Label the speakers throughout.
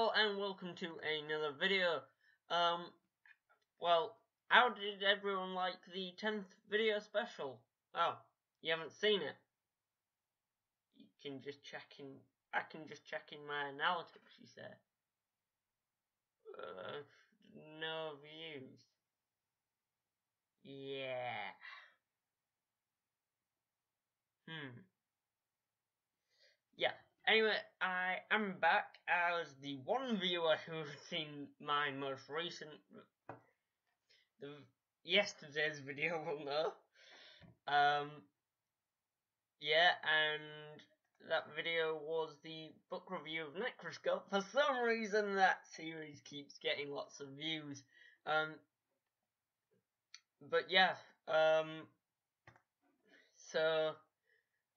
Speaker 1: Hello and welcome to another video. Well, how did everyone like the 10th video special? Oh, you haven't seen it? You can just check in. I can just check in my analytics, you say. No views. Yeah. Yeah. Anyway, I am back as the one viewer who's seen my most recent. Yesterday's video will know. Yeah, and that video was the book review of Necroscope. For some reason, that series keeps getting lots of views. But yeah, so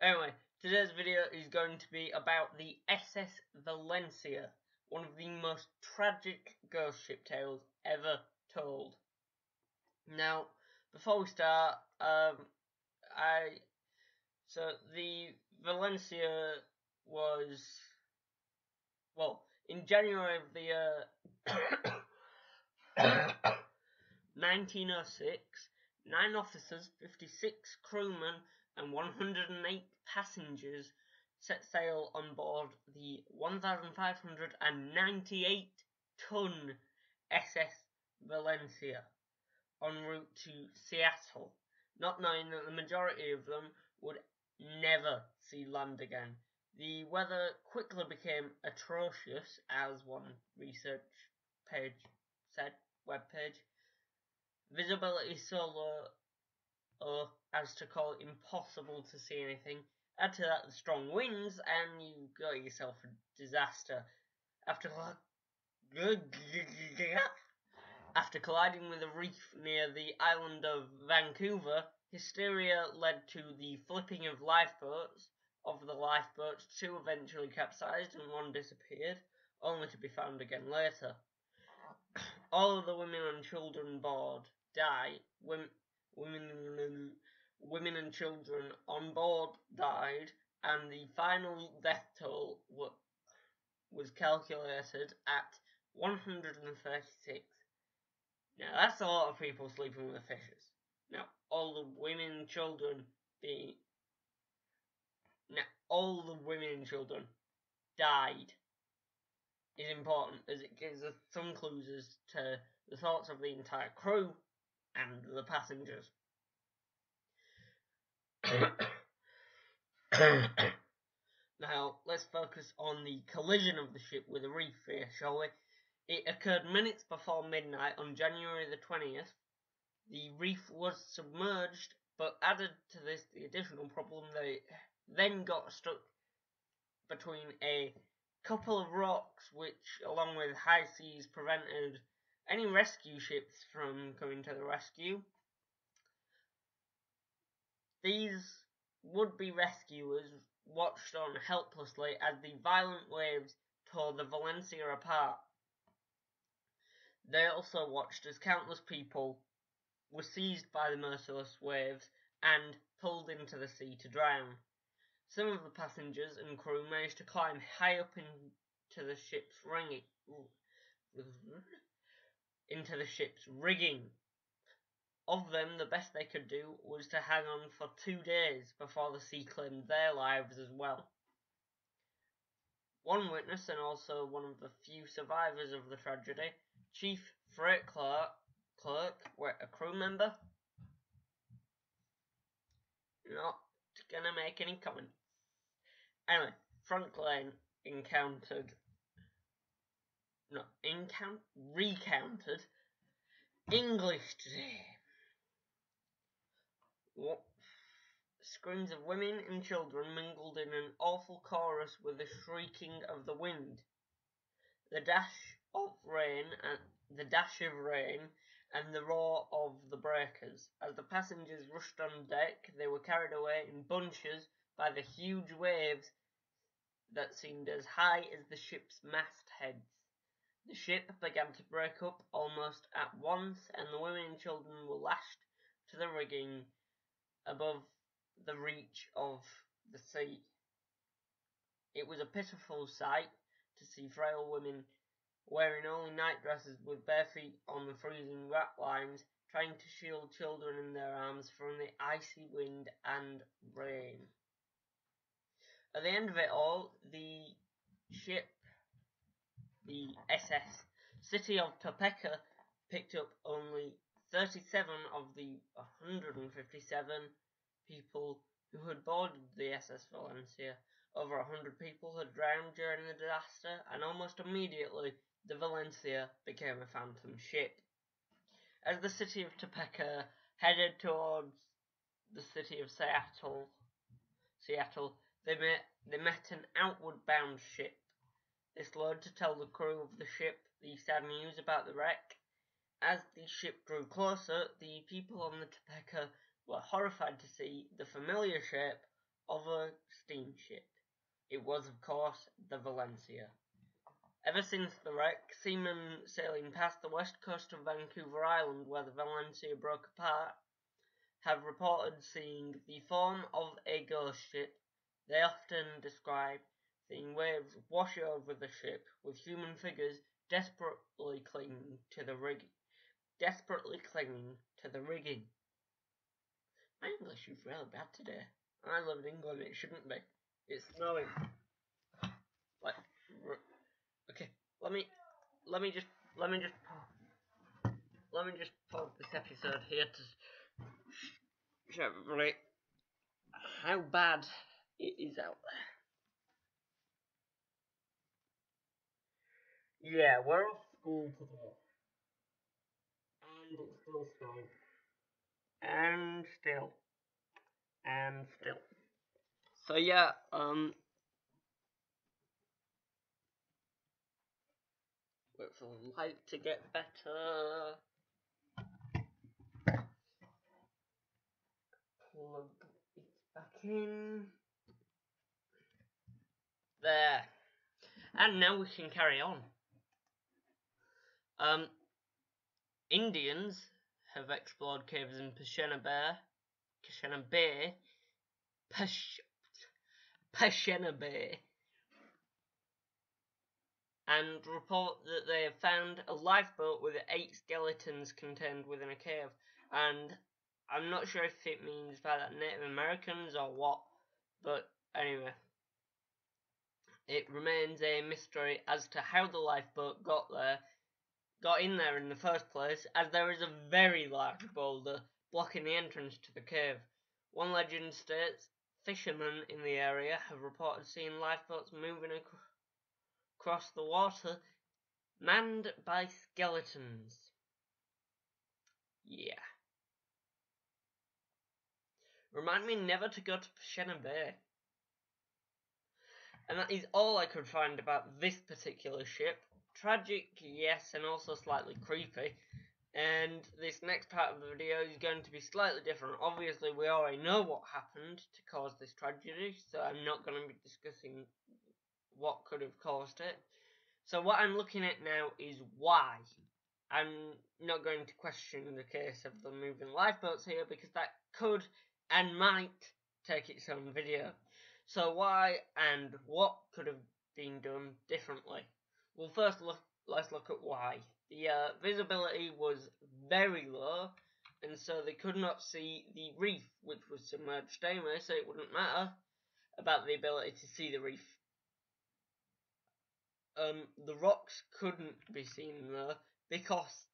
Speaker 1: anyway, today's video is going to be about the SS Valencia, one of the most tragic ghost ship tales ever told. Now, before we start, so the Valencia was, well, in January of the year 1906, 9 officers, 56 crewmen, and 108 passengers set sail on board the 1,598-ton SS Valencia en route to Seattle, not knowing that the majority of them would never see land again. The weather quickly became atrocious, as one research page said, webpage. Visibility so low as to call it impossible to see anything. Add to that the strong winds, and you got yourself a disaster. After colliding with a reef near the island of Vancouver, hysteria led to the flipping of lifeboats. Of the lifeboats, 2 eventually capsized and 1 disappeared, only to be found again later. All of the women and children on board died. Women and children on board died, and the final death toll was calculated at 136. Now, that's a lot of people sleeping with the fishes. Now, all the women and children died is important, as it gives us some clues as to the thoughts of the entire crew and the passengers. Now, let's focus on the collision of the ship with a reef here, shall we? It occurred minutes before midnight on January the 20th. The reef was submerged, but added to this the additional problem that it then got stuck between a couple of rocks, which, along with high seas, prevented any rescue ships from coming to the rescue. These would-be rescuers watched on helplessly as the violent waves tore the Valencia apart. They also watched as countless people were seized by the merciless waves and pulled into the sea to drown. Some of the passengers and crew managed to climb high up into the ship's rigging. Of them, the best they could do was to hang on for 2 days before the sea claimed their lives as well. One witness, and also one of the few survivors of the tragedy, Chief Freight Clerk, a crew member, not gonna make any comments. Anyway, Franklin recounted English today. Screams of women and children mingled in an awful chorus with the shrieking of the wind, the dash of rain, and the roar of the breakers. As the passengers rushed on deck, they were carried away in bunches by the huge waves that seemed as high as the ship's mastheads. The ship began to break up almost at once, and the women and children were lashed to the rigging above the reach of the sea. It was a pitiful sight to see frail women wearing only night dresses with bare feet on the freezing rack lines, trying to shield children in their arms from the icy wind and rain. At the end of it all, the ship, the SS City of Topeka, picked up only 37 of the 157 people who had boarded the SS Valencia. Over 100 people had drowned during the disaster, and almost immediately the Valencia became a phantom ship. As the city of Topeka headed towards the city of Seattle, they met an outward-bound ship. This led to tell the crew of the ship the sad news about the wreck. As the ship drew closer, the people on the Topeka were horrified to see the familiar shape of a steamship. It was, of course, the Valencia. Ever since the wreck, seamen sailing past the west coast of Vancouver Island, where the Valencia broke apart, have reported seeing the form of a ghost ship. They often describe seeing waves wash over the ship with human figures desperately clinging to the rigging. My English is really bad today. I live in England, it shouldn't be. It's snowing. Okay, let me just pause this episode here to show everybody how bad it is out there. Yeah, we're off school today, and it's still snowing, and still. So yeah, wait for the light to get better. Plug it back in. There. And now we can carry on. Indians have explored caves in Pashena Bay, and report that they have found a lifeboat with 8 skeletons contained within a cave. And I'm not sure if it means by that Native Americans or what, but anyway. It remains a mystery as to how the lifeboat got in there in the first place, as there is a very large boulder blocking the entrance to the cave. One legend states fishermen in the area have reported seeing lifeboats moving across the water, manned by skeletons. Yeah. Remind me never to go to Pashena Bay. And that is all I could find about this particular ship. Tragic, yes, and also slightly creepy. And this next part of the video is going to be slightly different. Obviously, we already know what happened to cause this tragedy, so I'm not going to be discussing what could have caused it. So what I'm looking at now is why. I'm not going to question the case of the moving lifeboats here, because that could and might take its own video. So why and what could have been done differently? Well, first let's look at why. The visibility was very low, and so they could not see the reef, which was submerged anyway, so it wouldn't matter about the ability to see the reef. The rocks couldn't be seen though, because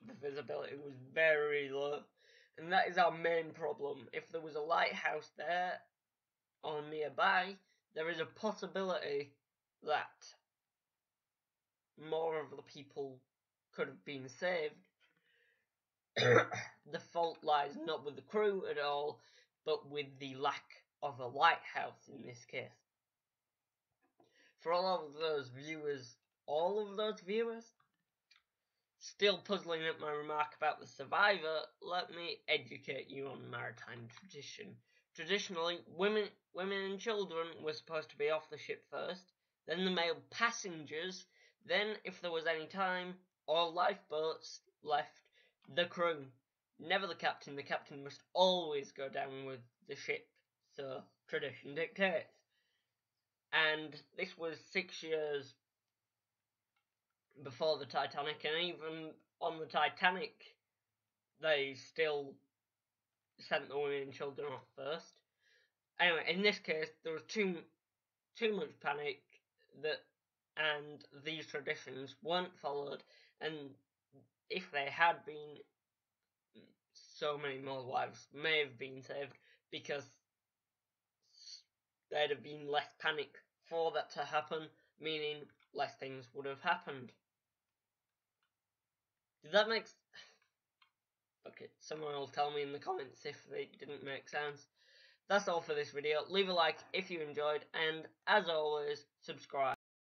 Speaker 1: the visibility was very low, and that is our main problem. If there was a lighthouse there or nearby, there is a possibility that more of the people could have been saved. The fault lies not with the crew at all, but with the lack of a lighthouse in this case. For all of those viewers still puzzling at my remark about the survivor, let me educate you on maritime tradition. Traditionally, women and children were supposed to be off the ship first, then the male passengers, then, if there was any time, or lifeboats left, the crew. Never the captain. The captain must always go down with the ship, so tradition dictates. And this was 6 years before the Titanic, and even on the Titanic, they still sent the women and children off first. Anyway, in this case, there was too much panic and these traditions weren't followed, and if they had been, so many more lives may have been saved because there'd have been less panic for that to happen, meaning less things would have happened. Did that make Okay, someone will tell me in the comments if it didn't make sense. That's all for this video. Leave a like if you enjoyed, and as always, subscribe.